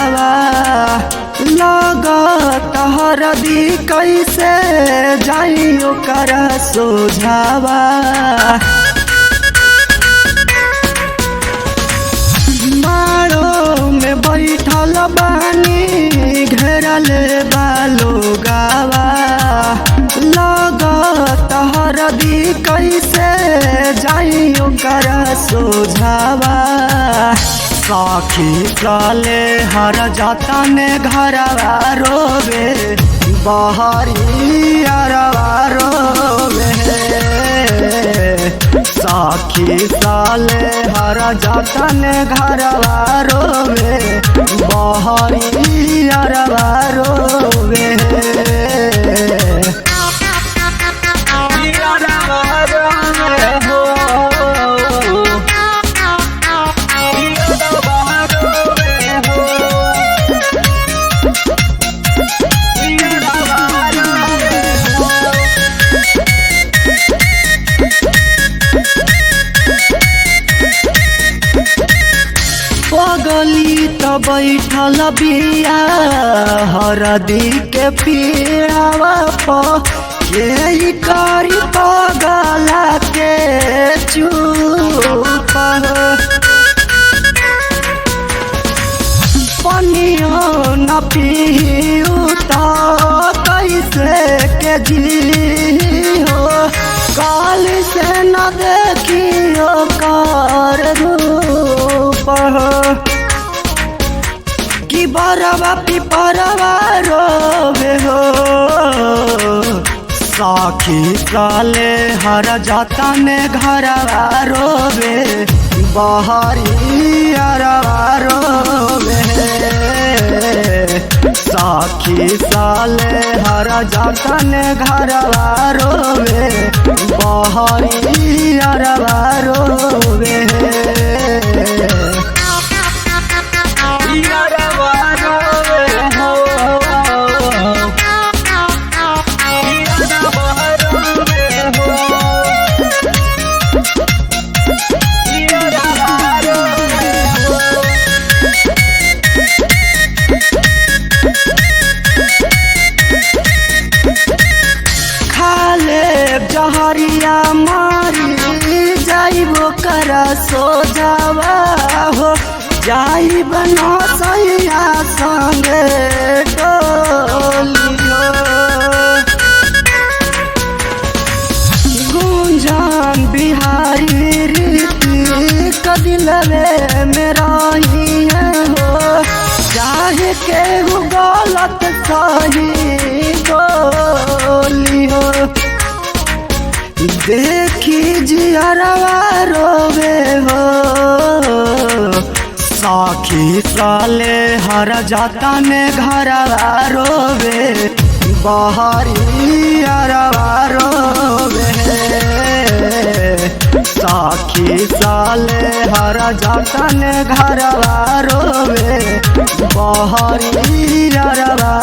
सोझावा लगत हरदी कैसे जाई ओकर सोझावा। मारो में बैठल बानी घेरल बालो गावा लगत हरदी कैसे जाई ओकर सोझावा। साखी चले हर जातन घरवा रोवे बहरी अरवा रोवे। साखी चले हर जातन घरवा रोवे बहरी अरवा रोवे। पगली तो बैठल बिया हरदी के पीड़ावा के करी पगला के चुप। पनियो न पीऊ तो कैसे के जी हो काल से न देखियो कर रूप कि बरवा पिपरवा रोवे हो। साखी चले हर जातन घरवा रोवे बहरी अरवा रोवे। साखी चले हर जातन घरवा रोवे बहरी अरवा रोवे। जहरिया मारी जाइबो कर सोझावा हो जाइब न सैया संगे डोलियो। गुंजन बिहारी रीति कदिलवे मेरा ही हो चाहे के गलत सही बोली हो। देखी जियरवा रोवे हो साखी चले हर जातन घरवा रोवे बहरी अरवा रोवे। साखी चले हर जातन घरवा रोवे बहरी अरवा